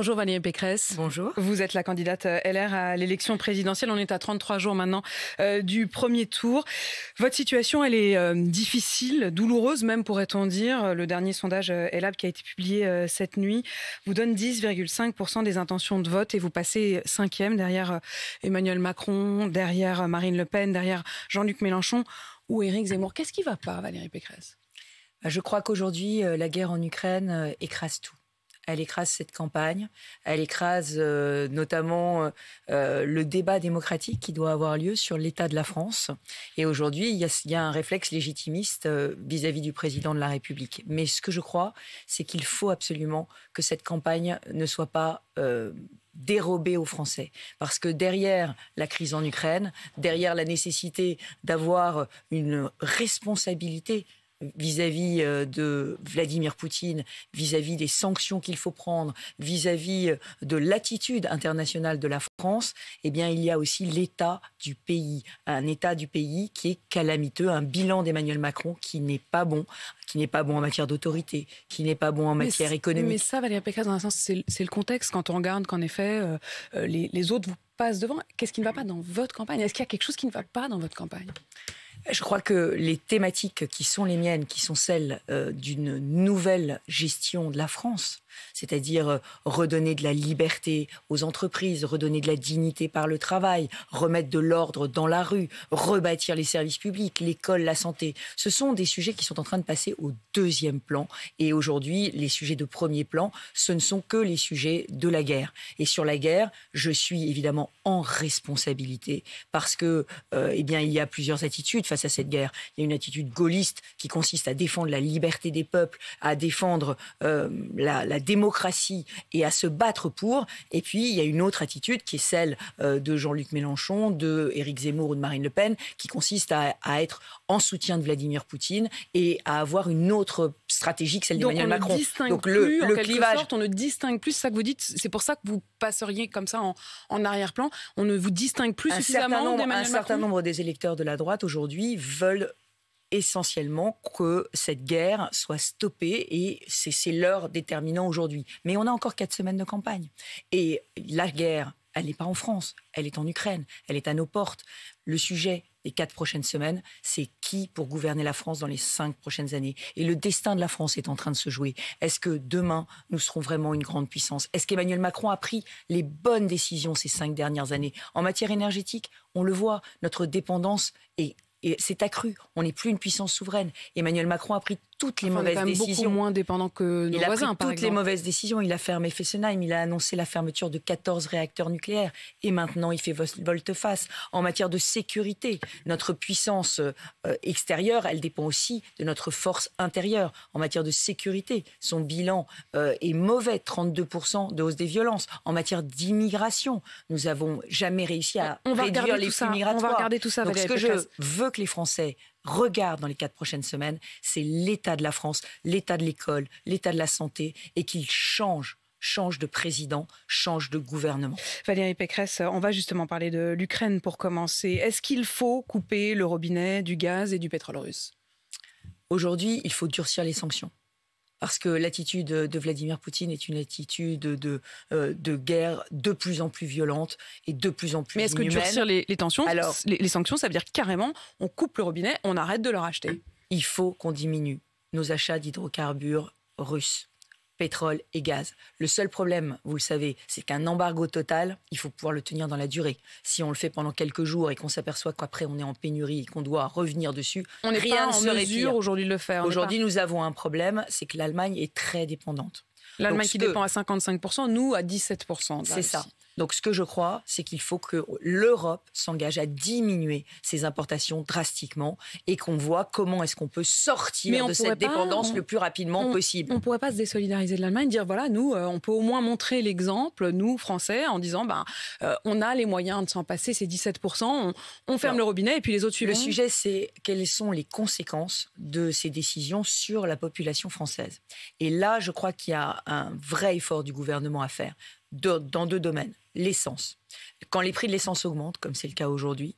Bonjour Valérie Pécresse. Bonjour. Vous êtes la candidate LR à l'élection présidentielle. On est à 33 jours maintenant du premier tour. Votre situation, elle est difficile, douloureuse même pourrait-on dire. Le dernier sondage Ellab qui a été publié cette nuit vous donne 10,5% des intentions de vote et vous passez 5e derrière Emmanuel Macron, derrière Marine Le Pen, derrière Jean-Luc Mélenchon ou Éric Zemmour. Qu'est-ce qui ne va pas, Valérie Pécresse ? Je crois qu'aujourd'hui, la guerre en Ukraine écrase tout. Elle écrase cette campagne, elle écrase notamment le débat démocratique qui doit avoir lieu sur l'état de la France. Et aujourd'hui, il y a un réflexe légitimiste vis-à-vis du président de la République. Mais ce que je crois, c'est qu'il faut absolument que cette campagne ne soit pas dérobée aux Français. Parce que derrière la crise en Ukraine, derrière la nécessité d'avoir une responsabilité vis-à-vis de Vladimir Poutine, vis-à-vis des sanctions qu'il faut prendre, vis-à-vis de l'attitude internationale de la France, eh bien, il y a aussi l'état du pays. Un état du pays qui est calamiteux, un bilan d'Emmanuel Macron qui n'est pas bon en matière d'autorité, qui n'est pas bon en matière économique. Mais ça, Valérie Pécresse, dans un sens, c'est le contexte quand on regarde qu'en effet, les autres vous passent devant. Qu'est-ce qui ne va pas dans votre campagne ? Est-ce qu'il y a quelque chose qui ne va pas dans votre campagne ? Je crois que les thématiques qui sont les miennes, qui sont celles d'une nouvelle gestion de la France, c'est-à-dire redonner de la liberté aux entreprises, redonner de la dignité par le travail, remettre de l'ordre dans la rue, rebâtir les services publics, l'école, la santé. Ce sont des sujets qui sont en train de passer au deuxième plan. Et aujourd'hui, les sujets de premier plan, ce ne sont que les sujets de la guerre. Et sur la guerre, je suis évidemment en responsabilité parce que, eh bien, il y a plusieurs attitudes face à cette guerre. Il y a une attitude gaulliste qui consiste à défendre la liberté des peuples, à défendre la démocratie et à se battre pour. Et puis, il y a une autre attitude qui est celle de Jean-Luc Mélenchon, de Éric Zemmour ou de Marine Le Pen, qui consiste à être en soutien de Vladimir Poutine et à avoir une autre stratégie que celle d'Emmanuel Macron. Donc le clivage, sorte, on ne distingue plus, c'est ça que vous dites, c'est pour ça que vous passeriez comme ça en arrière-plan, on ne vous distingue plus suffisamment d'Emmanuel Macron. Un certain nombre des électeurs de la droite aujourd'hui veulent essentiellement que cette guerre soit stoppée et c'est l'heure déterminant aujourd'hui. Mais on a encore 4 semaines de campagne. Et la guerre, elle n'est pas en France, elle est en Ukraine, elle est à nos portes. Le sujet des 4 prochaines semaines, c'est qui pour gouverner la France dans les 5 prochaines années. Et le destin de la France est en train de se jouer. Est-ce que demain, nous serons vraiment une grande puissance ? Est-ce qu'Emmanuel Macron a pris les bonnes décisions ces 5 dernières années ? En matière énergétique, on le voit, notre dépendance s'est accrue. On n'est plus une puissance souveraine. Emmanuel Macron a pris toutes les mauvaises décisions. Beaucoup moins dépendant que nos voisins, par exemple. Il a pris toutes les mauvaises décisions. Il a fermé Fessenheim. Il a annoncé la fermeture de 14 réacteurs nucléaires. Et maintenant, il fait volte-face. En matière de sécurité, notre puissance extérieure, elle dépend aussi de notre force intérieure. En matière de sécurité, son bilan est mauvais. 32% de hausse des violences. En matière d'immigration, nous n'avons jamais réussi à réduire les flux migratoires. On va regarder tout ça. Donc, ce que je veux que les Français regardent dans les 4 prochaines semaines, c'est l'état de la France, l'état de l'école, l'état de la santé, et qu'ils changent de président, change de gouvernement. Valérie Pécresse, on va justement parler de l'Ukraine pour commencer. Est-ce qu'il faut couper le robinet du gaz et du pétrole russe ? Aujourd'hui, il faut durcir les sanctions. Parce que l'attitude de Vladimir Poutine est une attitude de guerre de plus en plus violente et de plus en plus inhumaine. Mais est-ce que durcir les tensions, les sanctions, ça veut dire carrément on coupe le robinet, on arrête de leur acheter ? Il faut qu'on diminue nos achats d'hydrocarbures russes, pétrole et gaz. Le seul problème, vous le savez, c'est qu'un embargo total, il faut pouvoir le tenir dans la durée. Si on le fait pendant quelques jours et qu'on s'aperçoit qu'après on est en pénurie et qu'on doit revenir dessus, on n'est pas en mesure aujourd'hui de le faire. Aujourd'hui, nous avons un problème, c'est que l'Allemagne est très dépendante. L'Allemagne qui dépend à 55%, nous à 17%. C'est ça. Donc, ce que je crois, c'est qu'il faut que l'Europe s'engage à diminuer ses importations drastiquement et qu'on voit comment est-ce qu'on peut sortir de cette dépendance le plus rapidement possible. On ne pourrait pas se désolidariser de l'Allemagne, dire voilà, nous, on peut au moins montrer l'exemple, nous, Français, en disant on a les moyens de s'en passer, c'est 17%, on ferme le robinet et puis les autres suivent. Le sujet, c'est quelles sont les conséquences de ces décisions sur la population française. Et là, je crois qu'il y a un vrai effort du gouvernement à faire dans 2 domaines. L'essence. Quand les prix de l'essence augmentent, comme c'est le cas aujourd'hui,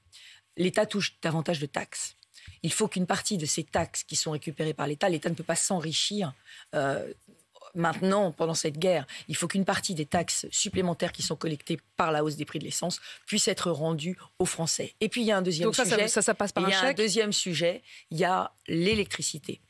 l'État touche davantage de taxes. Il faut qu'une partie de ces taxes qui sont récupérées par l'État ne peut pas s'enrichir maintenant, pendant cette guerre, il faut qu'une partie des taxes supplémentaires qui sont collectées par la hausse des prix de l'essence puisse être rendue aux Français. Et puis, il y a un deuxième sujet. Ça passe par un chèque. Il y a un deuxième sujet, il y a l'électricité.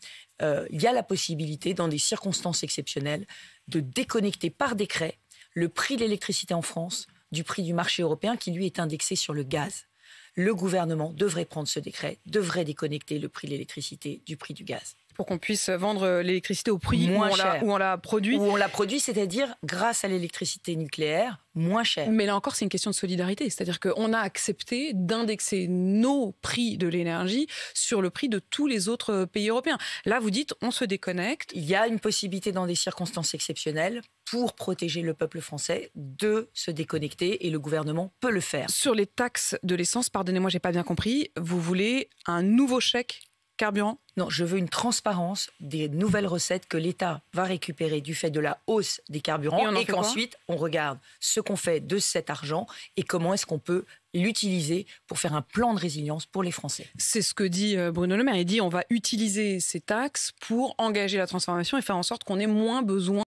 Il y a la possibilité, dans des circonstances exceptionnelles, de déconnecter par décret le prix de l'électricité en France du prix du marché européen qui, lui, est indexé sur le gaz. Le gouvernement devrait prendre ce décret, devrait déconnecter le prix de l'électricité du prix du gaz. Pour qu'on puisse vendre l'électricité au prix moins où on l'a produit. Où on l'a produit, c'est-à-dire grâce à l'électricité nucléaire, moins cher. Mais là encore, c'est une question de solidarité. C'est-à-dire qu'on a accepté d'indexer nos prix de l'énergie sur le prix de tous les autres pays européens. Là, vous dites, on se déconnecte. Il y a une possibilité dans des circonstances exceptionnelles pour protéger le peuple français de se déconnecter et le gouvernement peut le faire. Sur les taxes de l'essence, pardonnez-moi, j'ai pas bien compris, vous voulez un nouveau chèque carburant? Non, je veux une transparence des nouvelles recettes que l'État va récupérer du fait de la hausse des carburants et qu'ensuite on regarde ce qu'on fait de cet argent et comment est-ce qu'on peut l'utiliser pour faire un plan de résilience pour les Français. C'est ce que dit Bruno Le Maire. Il dit on va utiliser ces taxes pour engager la transformation et faire en sorte qu'on ait moins besoin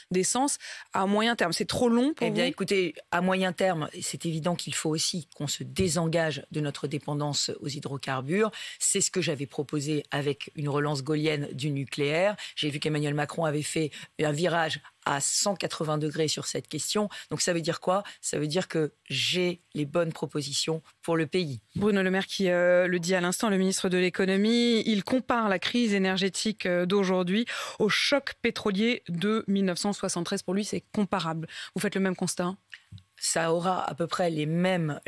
d'essence à moyen terme. C'est trop long pour vous ? Eh bien, écoutez, à moyen terme, c'est évident qu'il faut aussi qu'on se désengage de notre dépendance aux hydrocarbures. C'est ce que j'avais proposé avec une relance gaullienne du nucléaire. J'ai vu qu'Emmanuel Macron avait fait un virage à 180 degrés sur cette question. Donc ça veut dire quoi ? Ça veut dire que j'ai les bonnes propositions pour le pays. Bruno Le Maire qui le dit à l'instant, le ministre de l'économie, il compare la crise énergétique d'aujourd'hui au choc pétrolier de 1973. Pour lui, c'est comparable. Vous faites le même constat ? Ça aura à peu près les mêmes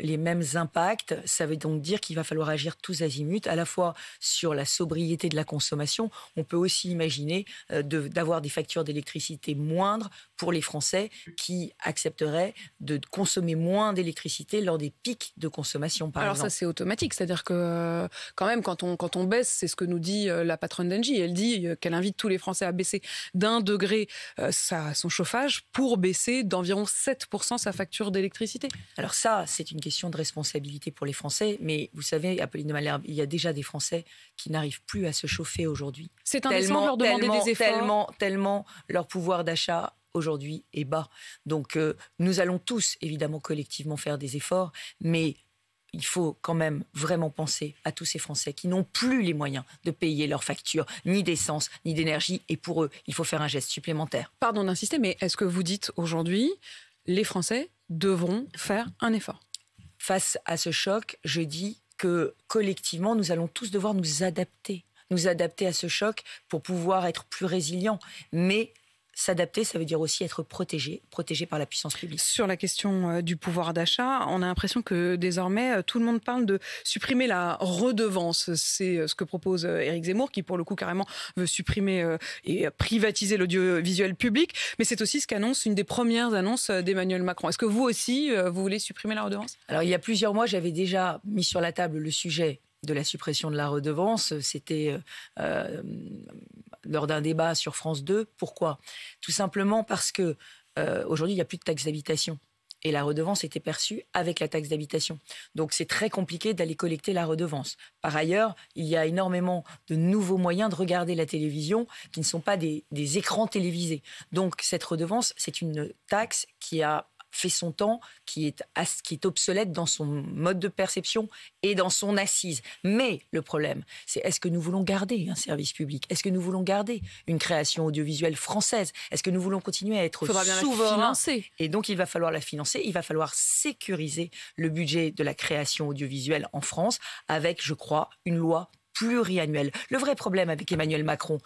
impacts. Ça veut donc dire qu'il va falloir agir tous azimuts, à la fois sur la sobriété de la consommation. On peut aussi imaginer d'avoir des factures d'électricité moindres pour les Français qui accepteraient de consommer moins d'électricité lors des pics de consommation, par exemple. Alors ça, c'est automatique. C'est-à-dire que quand même, quand on baisse, c'est ce que nous dit la patronne d'Engie. Elle dit qu'elle invite tous les Français à baisser d'1 degré son chauffage pour baisser d'environ 7% sa facture d'électricité. Alors ça, c'est une question de responsabilité pour les Français, mais vous savez, Apolline de Malherbe, il y a déjà des Français qui n'arrivent plus à se chauffer aujourd'hui. C'est indécent de leur demander des efforts. Tellement leur pouvoir d'achat aujourd'hui est bas. Donc nous allons tous, évidemment, collectivement faire des efforts, mais il faut quand même vraiment penser à tous ces Français qui n'ont plus les moyens de payer leurs factures, ni d'essence, ni d'énergie, et pour eux, il faut faire un geste supplémentaire. Pardon d'insister, mais est-ce que vous dites aujourd'hui, les Français devront faire un effort? Face à ce choc, je dis que collectivement, nous allons tous devoir nous adapter à ce choc pour pouvoir être plus résilients. Mais s'adapter, ça veut dire aussi être protégé par la puissance publique. Sur la question du pouvoir d'achat, on a l'impression que désormais, tout le monde parle de supprimer la redevance. C'est ce que propose Éric Zemmour, qui pour le coup carrément veut supprimer et privatiser l'audiovisuel public. Mais c'est aussi ce qu'annonce une des premières annonces d'Emmanuel Macron. Est-ce que vous aussi, vous voulez supprimer la redevance ? Alors il y a plusieurs mois, j'avais déjà mis sur la table le sujet de la suppression de la redevance. C'était lors d'un débat sur France 2. Pourquoi ? Tout simplement parce que aujourd'hui, il n'y a plus de taxe d'habitation. Et la redevance était perçue avec la taxe d'habitation. Donc c'est très compliqué d'aller collecter la redevance. Par ailleurs, il y a énormément de nouveaux moyens de regarder la télévision qui ne sont pas des écrans télévisés. Donc cette redevance, c'est une taxe qui a fait son temps, qui est obsolète dans son mode de perception et dans son assise. Mais le problème, c'est est-ce que nous voulons garder un service public ? Est-ce que nous voulons garder une création audiovisuelle française ? Est-ce que nous voulons continuer à être souverains ? Et donc, il va falloir la financer, il va falloir sécuriser le budget de la création audiovisuelle en France avec, je crois, une loi pluriannuel. Le vrai problème avec Emmanuel Macron,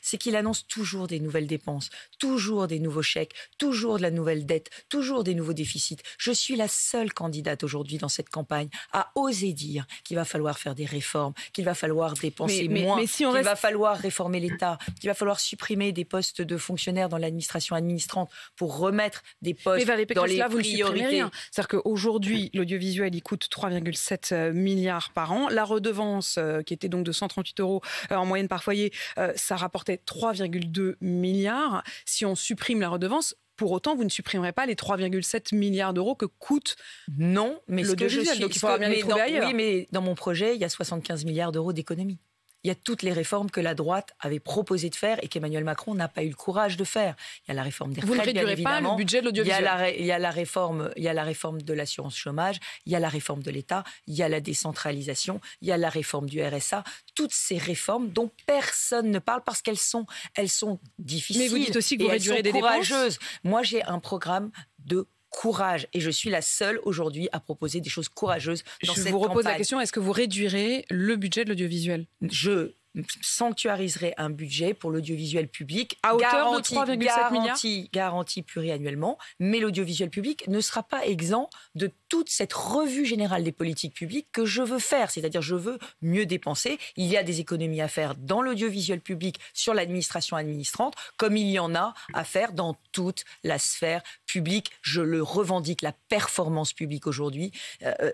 c'est qu'il annonce toujours des nouvelles dépenses, toujours des nouveaux chèques, toujours de la nouvelle dette, toujours des nouveaux déficits. Je suis la seule candidate aujourd'hui dans cette campagne à oser dire qu'il va falloir faire des réformes, qu'il va falloir dépenser moins, qu'il va falloir réformer l'État, qu'il va falloir supprimer des postes de fonctionnaires dans l'administration administrante pour remettre des postes dans les priorités. C'est-à-dire qu'aujourd'hui, l'audiovisuel, il coûte 3,7 milliards par an. La redevance, qui était donc de 138 € en moyenne par foyer, ça rapportait 3,2 milliards. Si on supprime la redevance, pour autant, vous ne supprimerez pas les 3,7 milliards d'euros que coûte non, mais l'audiovisuel. Donc il faudra bien les trouver ailleurs. Oui, mais dans mon projet, il y a 75 milliards d'euros d'économies. il y a toutes les réformes que la droite avait proposé de faire et qu'Emmanuel Macron n'a pas eu le courage de faire. Il y a la réforme des retraites, vous ne réduirez pas le budget de l'audiovisuel. Il y a la réforme de l'assurance chômage, il y a la réforme de l'État, il y a la décentralisation, il y a la réforme du RSA. Toutes ces réformes dont personne ne parle parce qu'elles sont difficiles. Mais vous dites aussi que vous réduirez des courageuses. Moi, j'ai un programme de courage. Et je suis la seule aujourd'hui à proposer des choses courageuses dans cette campagne. Je vous repose la question, est-ce que vous réduirez le budget de l'audiovisuel ? Je sanctuariserai un budget pour l'audiovisuel public à hauteur de 3,7 milliards garanti pluriannuellement, mais l'audiovisuel public ne sera pas exempt de toute cette revue générale des politiques publiques que je veux faire, c'est-à-dire je veux mieux dépenser. Il y a des économies à faire dans l'audiovisuel public sur l'administration administrante, comme il y en a à faire dans toute la sphère publique. Je le revendique, la performance publique aujourd'hui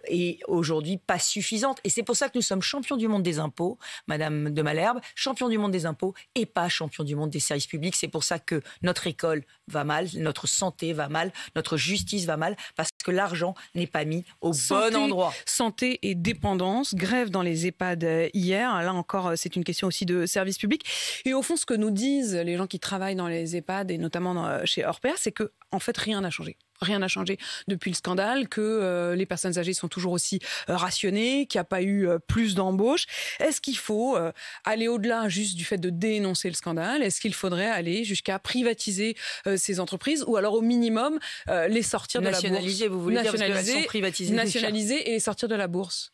est aujourd'hui pas suffisante. Et c'est pour ça que nous sommes champions du monde des impôts, Madame de Malherbe, champion du monde des impôts et pas champion du monde des services publics. C'est pour ça que notre école va mal, notre santé va mal, notre justice va mal, parce que l'argent n'est pas mis au bon endroit. Santé et dépendance, grève dans les EHPAD hier. Là encore, c'est une question aussi de service public. Et au fond, ce que nous disent les gens qui travaillent dans les EHPAD et notamment chez Orpea, c'est que en fait, rien n'a changé. Rien n'a changé depuis le scandale, que les personnes âgées sont toujours aussi rationnées, qu'il n'y a pas eu plus d'embauches. Est-ce qu'il faut aller au-delà juste du fait de dénoncer le scandale ? Est-ce qu'il faudrait aller jusqu'à privatiser ces entreprises ou alors au minimum les sortir de la bourse ? Nationaliser, vous voulez dire, parce qu'elles sont privatisées. Nationaliser et les sortir de la bourse.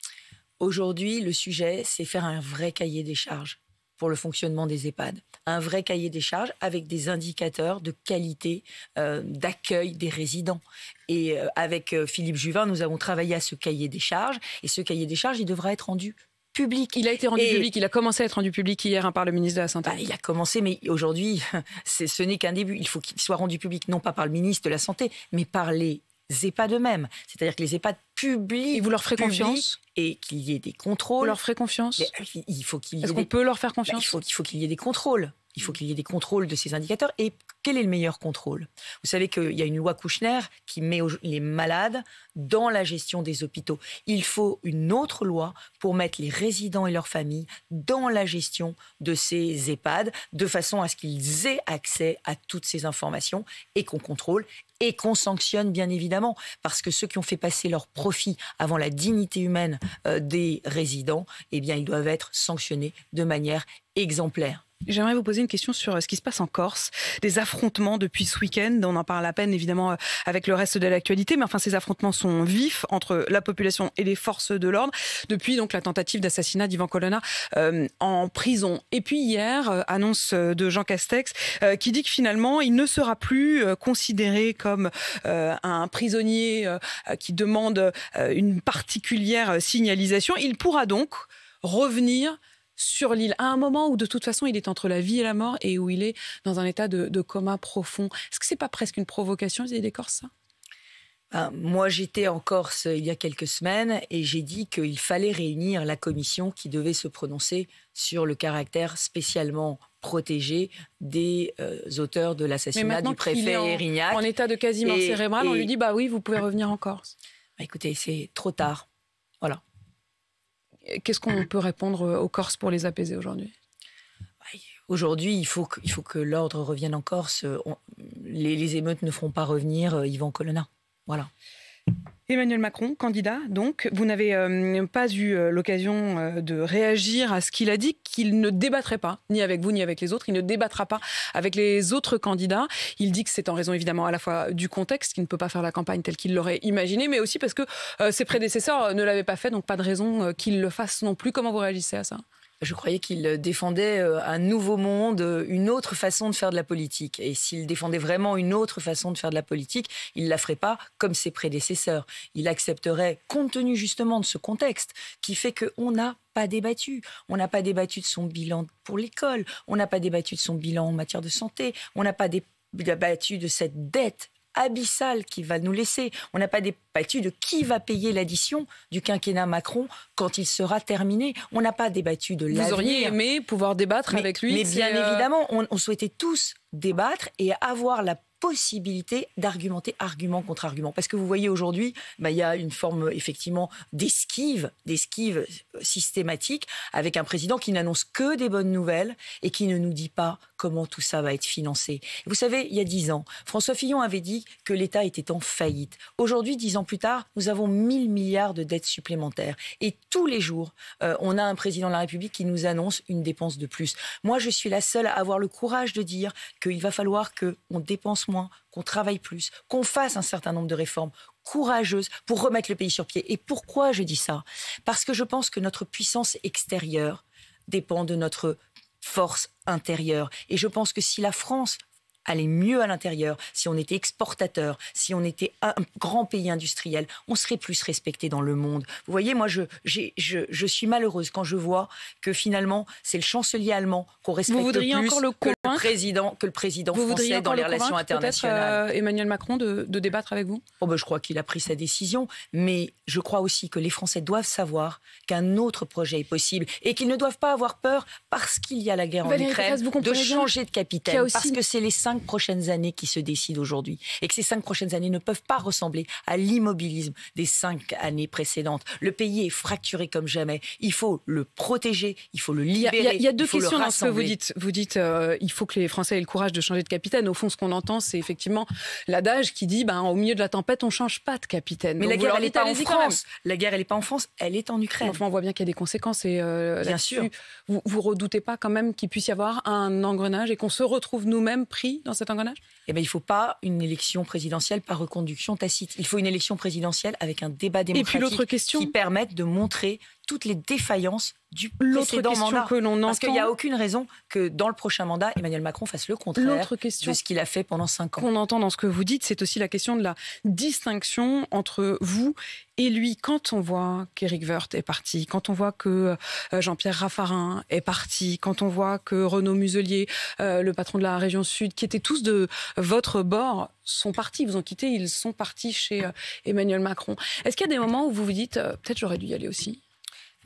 Aujourd'hui, le sujet, c'est faire un vrai cahier des charges pour le fonctionnement des EHPAD. Un vrai cahier des charges avec des indicateurs de qualité d'accueil des résidents. Et avec Philippe Juvin, nous avons travaillé à ce cahier des charges. Et ce cahier des charges, il devra être rendu public. Il a été rendu public, il a commencé à être rendu public hier par le ministre de la Santé. Il a commencé, mais aujourd'hui, ce n'est qu'un début. Il faut qu'il soit rendu public, non pas par le ministre de la Santé, mais par les EHPAD eux-mêmes. C'est-à-dire que les EHPAD publient. Et vous leur ferez confiance ? Et qu'il y ait des contrôles. Vous leur ferez confiance ? Il faut qu'il y ait Est-ce qu'on peut leur faire confiance ? Il faut qu'il y ait des contrôles. Il faut qu'il y ait des contrôles de ces indicateurs. Et quel est le meilleur contrôle ? Vous savez qu'il y a une loi Kouchner qui met les malades dans la gestion des hôpitaux. Il faut une autre loi pour mettre les résidents et leurs familles dans la gestion de ces EHPAD, de façon à ce qu'ils aient accès à toutes ces informations et qu'on contrôle et qu'on sanctionne, bien évidemment. Parce que ceux qui ont fait passer leur profit avant la dignité humaine des résidents, eh bien, ils doivent être sanctionnés de manière exemplaire. J'aimerais vous poser une question sur ce qui se passe en Corse. Des affrontements depuis ce week-end, on en parle à peine évidemment avec le reste de l'actualité, mais enfin ces affrontements sont vifs entre la population et les forces de l'ordre depuis donc la tentative d'assassinat d'Ivan Colonna en prison. Et puis hier, annonce de Jean Castex qui dit que finalement il ne sera plus considéré comme un prisonnier qui demande une particulière signalisation. Il pourra donc revenir sur l'île, à un moment où de toute façon il est entre la vie et la mort et où il est dans un état de coma profond. Est-ce que c'est pas presque une provocation vis-à-vis des Corses, ça ? Moi, j'étais en Corse il y a quelques semaines et j'ai dit qu'il fallait réunir la commission qui devait se prononcer sur le caractère spécialement protégé des auteurs de l'assassinat du préfet Erignac. En état de quasi-mort cérébrale, on lui dit « bah oui, vous pouvez revenir en Corse ». Écoutez, c'est trop tard. Voilà. Qu'est-ce qu'on peut répondre aux Corses pour les apaiser aujourd'hui ? Aujourd'hui, il faut que l'ordre revienne en Corse. Les émeutes ne feront pas revenir Ivan Colonna. Voilà. Emmanuel Macron, candidat, donc, vous n'avez pas eu l'occasion de réagir à ce qu'il a dit, qu'il ne débattrait pas, ni avec vous, ni avec les autres. Il ne débattra pas avec les autres candidats. Il dit que c'est en raison, évidemment, à la fois du contexte, qu'il ne peut pas faire la campagne telle qu'il l'aurait imaginé, mais aussi parce que ses prédécesseurs ne l'avaient pas fait, donc pas de raison qu'il le fasse non plus. Comment vous réagissez à ça ? Je croyais qu'il défendait un nouveau monde, une autre façon de faire de la politique. Et s'il défendait vraiment une autre façon de faire de la politique, il ne la ferait pas comme ses prédécesseurs. Il accepterait, compte tenu justement de ce contexte, qui fait qu'on n'a pas débattu. On n'a pas débattu de son bilan pour l'école, on n'a pas débattu de son bilan en matière de santé, on n'a pas débattu de cette dette abyssale qui va nous laisser. On n'a pas débattu de qui va payer l'addition du quinquennat Macron quand il sera terminé. On n'a pas débattu de l'avenir. Vous auriez aimé pouvoir débattre avec lui. Mais bien évidemment, on souhaitait tous débattre et avoir la possibilité d'argumenter argument contre argument. Parce que vous voyez aujourd'hui, il y a une forme effectivement d'esquive systématique avec un président qui n'annonce que des bonnes nouvelles et qui ne nous dit pas comment tout ça va être financé. Et vous savez, il y a 10 ans, François Fillon avait dit que l'État était en faillite. Aujourd'hui, 10 ans plus tard, nous avons 1000 milliards de dettes supplémentaires. Et tous les jours, on a un président de la République qui nous annonce une dépense de plus. Moi, je suis la seule à avoir le courage de dire qu'il va falloir qu'on dépense moins, qu'on travaille plus, qu'on fasse un certain nombre de réformes courageuses pour remettre le pays sur pied. Et pourquoi je dis ça ? Parce que je pense que notre puissance extérieure dépend de notre force intérieure. Et je pense que si la France allait mieux à l'intérieur, si on était exportateur, si on était un grand pays industriel, on serait plus respecté dans le monde. Vous voyez, moi, je suis malheureuse quand je vois que finalement, c'est le chancelier allemand qu'on respecte plus que le président français dans les relations internationales. Emmanuel Macron de débattre avec vous ? Je crois qu'il a pris sa décision, mais je crois aussi que les Français doivent savoir qu'un autre projet est possible et qu'ils ne doivent pas avoir peur, parce qu'il y a la guerre en Ukraine, de changer de capitaine, parce que c'est les 5 prochaines années qui se décident aujourd'hui et que ces 5 prochaines années ne peuvent pas ressembler à l'immobilisme des 5 années précédentes. Le pays est fracturé comme jamais. Il faut le protéger, il faut le libérer. Il y a deux questions dans ce que vous dites. Vous dites il faut que les Français aient le courage de changer de capitaine. Au fond, ce qu'on entend, c'est effectivement l'adage qui dit au milieu de la tempête, on ne change pas de capitaine. Mais la guerre, elle n'est pas en France. La guerre, elle n'est pas en France, elle est en Ukraine. Enfin, on voit bien qu'il y a des conséquences. Et, bien sûr. Vous redoutez pas quand même qu'il puisse y avoir un engrenage et qu'on se retrouve nous-mêmes pris dans cet engrenage ? Il ne faut pas une élection présidentielle par reconduction tacite. Il faut une élection présidentielle avec un débat démocratique qui permette de montrer toutes les défaillances du précédent mandat. Parce qu'il n'y a aucune raison que dans le prochain mandat, Emmanuel Macron fasse le contraire de ce qu'il a fait pendant 5 ans. Qu'on entend dans ce que vous dites, c'est aussi la question de la distinction entre vous et lui. Quand on voit qu'Éric Woerth est parti, quand on voit que Jean-Pierre Raffarin est parti, quand on voit que Renaud Muselier, le patron de la région Sud, qui étaient tous de votre bord, sont partis, ils vous ont quitté, ils sont partis chez Emmanuel Macron. Est-ce qu'il y a des moments où vous vous dites peut-être j'aurais dû y aller aussi ?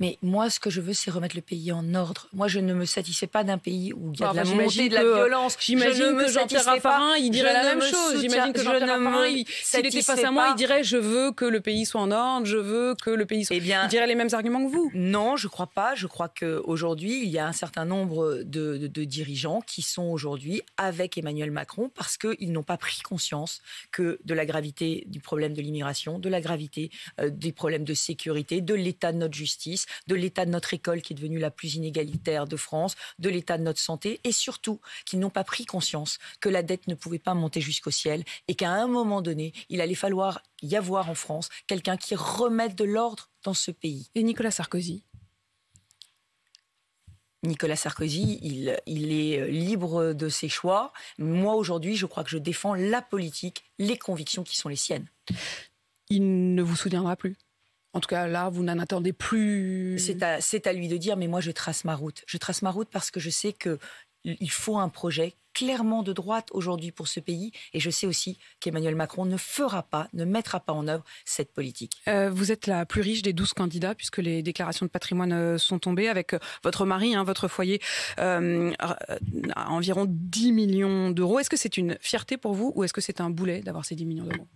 Mais moi, ce que je veux, c'est remettre le pays en ordre. Moi, je ne me satisfais pas d'un pays où il y a de la montée de la violence. J'imagine que Jean-Pierre Raffarin, il dirait la même chose. J'imagine que Jean-Pierre Raffarin, s'il était face à moi, il dirait « je veux que le pays soit en ordre, je veux que le pays soit... » Il dirait les mêmes arguments que vous. Non, je ne crois pas. Je crois qu'aujourd'hui, il y a un certain nombre de dirigeants qui sont aujourd'hui avec Emmanuel Macron parce qu'ils n'ont pas pris conscience de la gravité du problème de l'immigration, de la gravité des problèmes de sécurité, de l'état de notre justice, de l'état de notre école qui est devenue la plus inégalitaire de France, de l'état de notre santé et surtout qu'ils n'ont pas pris conscience que la dette ne pouvait pas monter jusqu'au ciel et qu'à un moment donné, il allait falloir y avoir en France quelqu'un qui remette de l'ordre dans ce pays. Et Nicolas Sarkozy ? Nicolas Sarkozy, il est libre de ses choix. Moi, aujourd'hui, je crois que je défends la politique, les convictions qui sont les siennes. Il ne vous soutiendra plus ? En tout cas, là, vous n'en attendez plus. C'est à lui de dire, mais moi, je trace ma route. Je trace ma route parce que je sais qu'il faut un projet clairement de droite aujourd'hui pour ce pays. Et je sais aussi qu'Emmanuel Macron ne mettra pas en œuvre cette politique. Vous êtes la plus riche des 12 candidats, puisque les déclarations de patrimoine sont tombées, avec votre mari, votre foyer, à environ 10 millions d'euros. Est-ce que c'est une fierté pour vous ou est-ce que c'est un boulet d'avoir ces 10 millions d'euros ?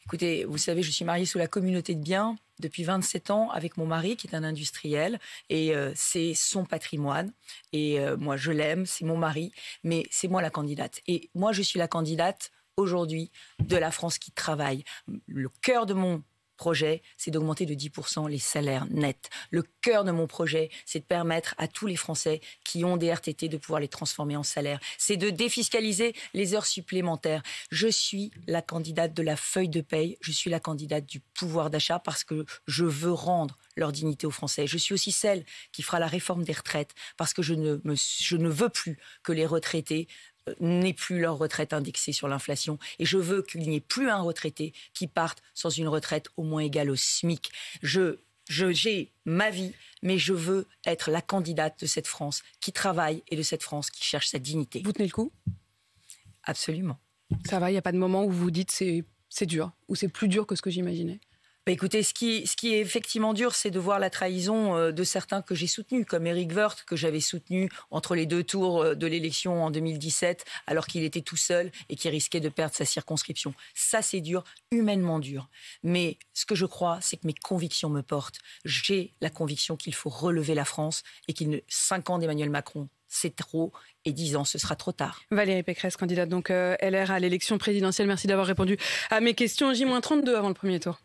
Écoutez, vous savez, je suis mariée sous la communauté de biens depuis 27 ans avec mon mari qui est un industriel et c'est son patrimoine et moi je l'aime, c'est mon mari, mais c'est moi la candidate. Et moi je suis la candidate aujourd'hui de la France qui travaille. Le cœur de mon projet, c'est d'augmenter de 10% les salaires nets. Le cœur de mon projet, c'est de permettre à tous les Français qui ont des RTT de pouvoir les transformer en salaires. C'est de défiscaliser les heures supplémentaires. Je suis la candidate de la feuille de paye. Je suis la candidate du pouvoir d'achat parce que je veux rendre leur dignité aux Français. Je suis aussi celle qui fera la réforme des retraites parce que je ne veux plus que les retraités n'aient plus leur retraite indexée sur l'inflation. Et je veux qu'il n'y ait plus un retraité qui parte sans une retraite au moins égale au SMIC. J'ai ma vie, mais je veux être la candidate de cette France qui travaille et de cette France qui cherche sa dignité. Vous tenez le coup ? Absolument. Ça va, il n'y a pas de moment où vous vous dites c'est dur ou c'est plus dur que ce que j'imaginais ? Écoutez, ce qui est effectivement dur, c'est de voir la trahison de certains que j'ai soutenus, comme Éric Woerth, que j'avais soutenu entre les 2 tours de l'élection en 2017, alors qu'il était tout seul et qui risquait de perdre sa circonscription. Ça, c'est dur, humainement dur. Mais ce que je crois, c'est que mes convictions me portent. J'ai la conviction qu'il faut relever la France et 5 ans d'Emmanuel Macron, c'est trop, et 10 ans, ce sera trop tard. Valérie Pécresse, candidate donc LR à l'élection présidentielle. Merci d'avoir répondu à mes questions. J-32 avant le premier tour.